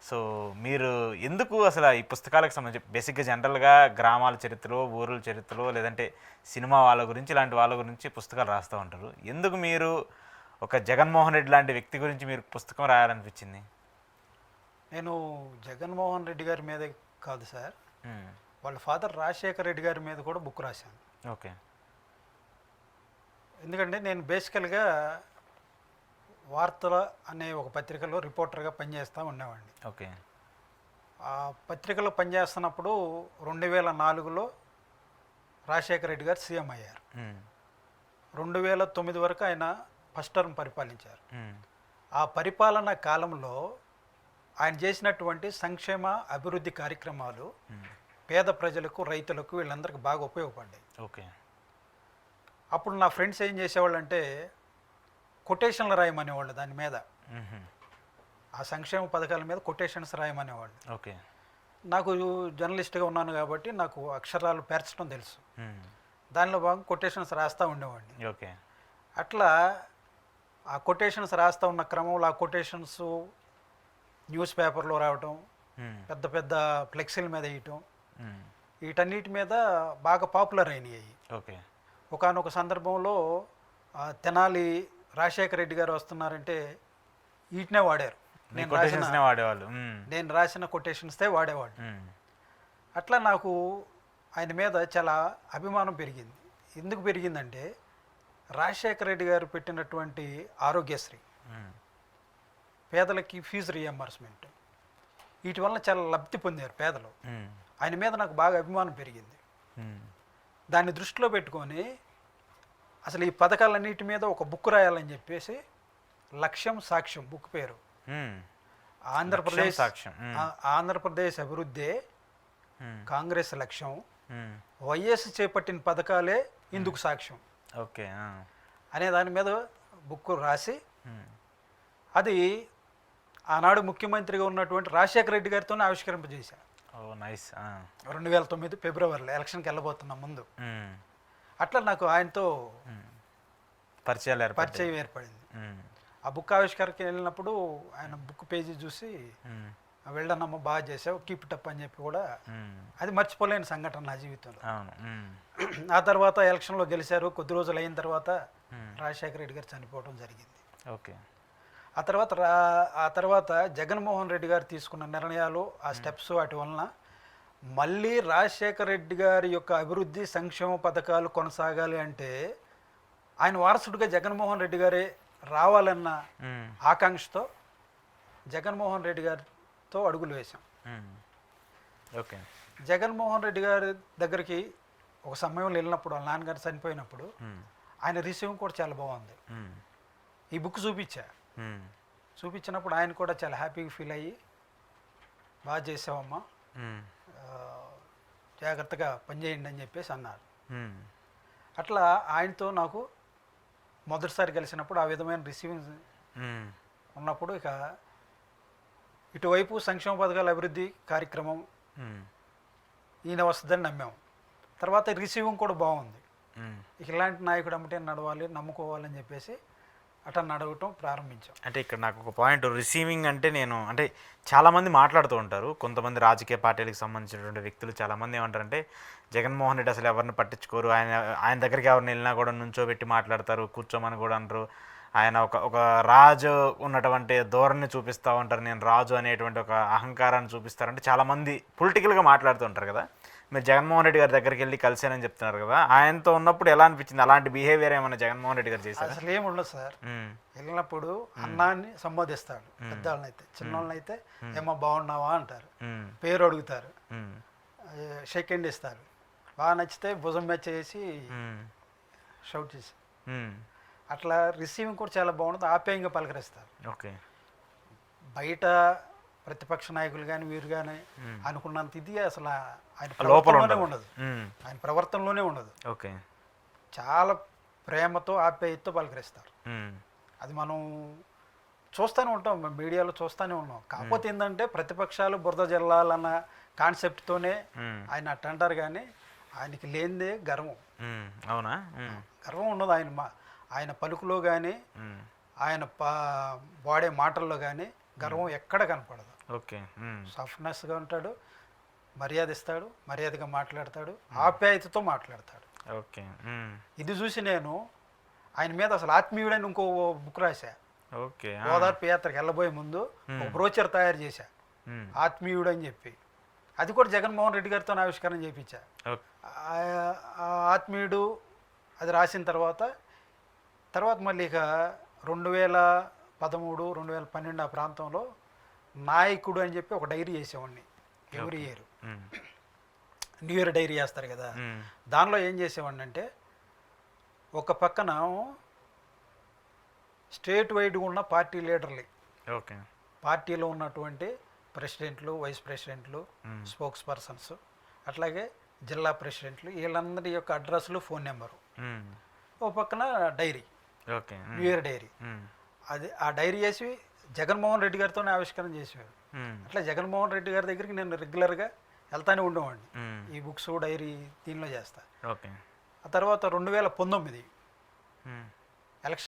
So మీరు ఎందుకు అసలు ఈ పుస్తకాలకు సంబంధించి బేసిక్గా జనరల్గా గ్రామాల చరిత్రలో, ఊరుల చరిత్రలో, లేదంటే సినిమా వాళ్ళ గురించి ఇలాంటి వాళ్ళ గురించి పుస్తకాలు రాస్తూ ఉంటారు. ఎందుకు మీరు ఒక జగన్మోహన్ రెడ్డి లాంటి వ్యక్తి గురించి మీరు పుస్తకం రాయాలనిపించింది? నేను జగన్మోహన్ రెడ్డి గారి మీదే కాదు సార్, వాళ్ళ ఫాదర్ రాజశేఖర రెడ్డి గారి మీద కూడా బుక్ రాశాను. ఓకే. ఎందుకంటే నేను బేసికల్గా వార్తల అనే ఒక పత్రికలో రిపోర్టర్గా పనిచేస్తూ ఉండేవాడిని. ఓకే. ఆ పత్రికలో పనిచేస్తున్నప్పుడు 2004లో రాజశేఖర రెడ్డి గారు సీఎం అయ్యారు. 2009 వరకు ఆయన ఫస్ట్ టర్మ్ పరిపాలించారు. ఆ పరిపాలన కాలంలో ఆయన చేసినటువంటి సంక్షేమ అభివృద్ధి కార్యక్రమాలు పేద ప్రజలకు, రైతులకు, వీళ్ళందరికీ బాగా ఉపయోగపడ్డాయి. ఓకే. అప్పుడు నా ఫ్రెండ్స్ ఏం చేసేవాళ్ళు అంటే కొటేషన్లు రాయమనేవాళ్ళు, దాని మీద ఆ సంక్షేమ పథకాల మీద కొటేషన్స్ రాయమనేవాళ్ళు. ఓకే. నాకు జర్నలిస్ట్గా ఉన్నాను కాబట్టి నాకు అక్షరాలు పేర్చడం తెలుసు. దానిలో భాగంగా కొటేషన్స్ రాస్తూ ఉండేవాడిని. ఓకే. అట్లా ఆ కొటేషన్స్ రాస్తూ ఉన్న క్రమంలో ఆ కొటేషన్స్ న్యూస్ పేపర్లో రావటం, పెద్ద పెద్ద ఫ్లెక్సీల మీద వేయటం, వీటన్నిటి మీద బాగా పాపులర్ అయినాయి. ఓకే. ఒకానొక సందర్భంలో తెనాలి రాజశేఖర రెడ్డి గారు వస్తున్నారంటే వీటినే వాడారు. నేను రాసిన కొటేషన్స్తే వాడేవాడు. అట్లా నాకు ఆయన మీద చాలా అభిమానం పెరిగింది. ఎందుకు పెరిగిందంటే రాజశేఖర రెడ్డి గారు పెట్టినటువంటి ఆరోగ్యశ్రీ, పేదలకి ఫీజు రియంబర్స్మెంట్, వీటి వల్ల చాలా లబ్ధి పొందారు పేదలు. ఆయన మీద నాకు బాగా అభిమానం పెరిగింది. దాన్ని దృష్టిలో పెట్టుకొని అసలు ఈ పథకాలన్నిటి మీద ఒక బుక్ రాయాలని చెప్పేసి లక్ష్యం సాక్ష్యం బుక్ పేరు. ఆంధ్రప్రదేశ్ అభివృద్ధే కాంగ్రెస్ లక్ష్యం, వైఎస్ చేపట్టిన పథకాలే ఇందుకు సాక్ష్యం ఓకే అనే దాని మీద బుక్ రాసి అది ఆనాడు ముఖ్యమంత్రిగా ఉన్నటువంటి రాజశేఖర రెడ్డి గారితోనే ఆవిష్కరింపజేశాను. 2009 ఫిబ్రవరిలో ఎలక్షన్కి వెళ్ళబోతున్నాం ముందు. అట్లా నాకు ఆయనతో పరిచయం ఏర్పడింది. ఆ బుక్ ఆవిష్కరణకి వెళ్ళినప్పుడు ఆయన బుక్ పేజీ చూసి వెళ్ళనమ్మ బాగా చేసావు, కీప్ ఇట్ అప్ అని చెప్పి కూడా, అది మర్చిపోలేని సంఘటన నా జీవితంలో. ఆ తర్వాత ఎలక్షన్లో గెలిచారు. కొద్ది రోజులు అయిన తర్వాత రాజశేఖర రెడ్డి గారు చనిపోవడం జరిగింది. ఓకే. ఆ తర్వాత జగన్మోహన్ రెడ్డి గారు తీసుకున్న నిర్ణయాలు, ఆ స్టెప్స్, వాటి వలన మళ్ళీ రాజశేఖర రెడ్డి గారి యొక్క అభివృద్ధి సంక్షేమ పథకాలు కొనసాగాలి అంటే ఆయన వారసుడిగా జగన్మోహన్ రెడ్డి గారే రావాలన్న ఆకాంక్షతో జగన్మోహన్ రెడ్డి గారితో అడుగులు వేశాం. ఓకే. జగన్మోహన్ రెడ్డి గారి దగ్గరికి ఒక సమయంలో వెళ్ళినప్పుడు, వాళ్ళ నాన్నగారు చనిపోయినప్పుడు ఆయన రిసీవింగ్ కూడా చాలా బాగుంది. ఈ బుక్ చూపించినప్పుడు ఆయన కూడా చాలా హ్యాపీగా ఫీల్ అయ్యి, బాగా చేసావమ్మా, జాగ్రత్తగా పనిచేయండి అని చెప్పేసి అన్నారు. అట్లా ఆయనతో నాకు మొదటిసారి కలిసినప్పుడు ఆ విధమైన రిసీవింగ్ ఉన్నప్పుడు ఇక ఇటువైపు సంక్షేమ పథకాల అభివృద్ధి కార్యక్రమం ఈయన వస్తుందని నమ్మాము. తర్వాత రిసీవింగ్ కూడా బాగుంది. ఇక ఇలాంటి నాయకుడు అమ్మటే నడవాలి, నమ్ముకోవాలని చెప్పేసి అట్లా నడవటం ప్రారంభించాం. అంటే ఇక్కడ నాకు ఒక పాయింట్, రిసీవింగ్ అంటే అంటే చాలామంది మాట్లాడుతూ ఉంటారు, కొంతమంది రాజకీయ పార్టీలకు సంబంధించినటువంటి వ్యక్తులు చాలామంది ఏమంటారంటే జగన్మోహన్ రెడ్డి అసలు ఎవరిని పట్టించుకోరు, ఆయన దగ్గరికి ఎవరిని వెళ్ళినా కూడా నుంచోబెట్టి మాట్లాడతారు, కూర్చోమని కూడా అంటారు, ఆయన ఒక రాజు ఉన్నటువంటి ధోరణి చూపిస్తూ ఉంటారు, నేను రాజు అనేటువంటి ఒక అహంకారాన్ని చూపిస్తారంటే చాలామంది పొలిటికల్గా మాట్లాడుతూ ఉంటారు కదా. మీరు జగన్మోహన్ రెడ్డి గారి దగ్గరికి వెళ్ళి కలిసానని చెప్తున్నారు కదా, ఆయనతో ఉన్నప్పుడు ఎలా అనిపించింది? అలాంటి బిహేవియర్ ఏమైనా జగన్మోహన్ రెడ్డి గారు చేశారు? అసలు ఏముండదు సార్. వెళ్ళినప్పుడు అన్నాన్ని సంబోధిస్తాడు, పెద్దవాళ్ళని అయితే. చిన్నవాళ్ళని అయితే ఏమో బాగున్నావా అంటారు, పేరు అడుగుతారు, షేక్ హ్యాండ్ ఇస్తారు, బాగా నచ్చితే భుజం మీద చేసి షౌట్ చేసి, అట్లా రిసీవింగ్ కూడా చాలా బాగుంటుంది, ఆప్యాయంగా పలకరిస్తారు. ఓకే. బయట ప్రతిపక్ష నాయకులు కానీ వీరు కానీ అనుకున్నంత ఇది అసలు ఆయన ప్రవర్తనలోనే ఉండదు. ఓకే. చాలా ప్రేమతో ఆప్యాయతతో పలకరిస్తారు. అది మనం చూస్తూనే ఉంటాం, మీడియాలో చూస్తూనే ఉన్నాం. కాకపోతే ఏంటంటే ప్రతిపక్షాలు బురద జల్లాలన్న కాన్సెప్ట్తోనే ఆయన అట్ట అంటారు, కానీ ఆయనకి లేనిదే గర్వం. అవునా? గర్వం ఉండదు ఆయన పలుకులో కానీ ఆయన వాడే మాటల్లో కానీ గర్వం ఎక్కడ కనపడదు. ఓకే. సాఫ్ట్నెస్గా ఉంటాడు, మర్యాద ఇస్తాడు, మర్యాదగా మాట్లాడతాడు, ఆప్యాయతతో మాట్లాడతాడు. ఓకే. ఇది చూసి నేను ఆయన మీద అసలు ఆత్మీయుడని ఇంకో బుక్ రాశా. ఓకే. ఓదార్పు యాత్రకు వెళ్ళబోయే ముందు ఒక బ్రోచర్ తయారు చేశా, ఆత్మీయుడు అని చెప్పి. అది కూడా జగన్మోహన్ రెడ్డి గారితో ఆవిష్కరణ చేయించా. ఆ ఆత్మీయుడు అది రాసిన తర్వాత మళ్ళీ ఇక 2013, 2012 ఆ ప్రాంతంలో నాయకుడు అని చెప్పి ఒక డైరీ చేసేవాడిని every year. New year diary చేస్తారు కదా, దానిలో ఏం చేసేవాడిని అంటే ఒక పక్కన స్టేట్ వైడ్గా ఉన్న పార్టీ లీడర్లు, ఓకే, పార్టీలో ఉన్నటువంటి ప్రెసిడెంట్లు, వైస్ ప్రెసిడెంట్లు, స్పోక్స్ పర్సన్స్, అట్లాగే జిల్లా ప్రెసిడెంట్లు, వీళ్ళందరి యొక్క అడ్రస్లు, ఫోన్ నెంబరు. ఓ పక్కన diary, okay, new year diary. అది ఆ డైరీ చేసి జగన్మోహన్ రెడ్డి గారితోనే ఆవిష్కరణ చేసేవాడు. అట్లా జగన్మోహన్ రెడ్డి గారి దగ్గరికి నేను రెగ్యులర్గా వెళ్తానే ఉండేవాడిని. ఈ బుక్స్ డైరీ దీనిలో చేస్తా. ఓకే. ఆ తర్వాత 2019 ఎలక్షన్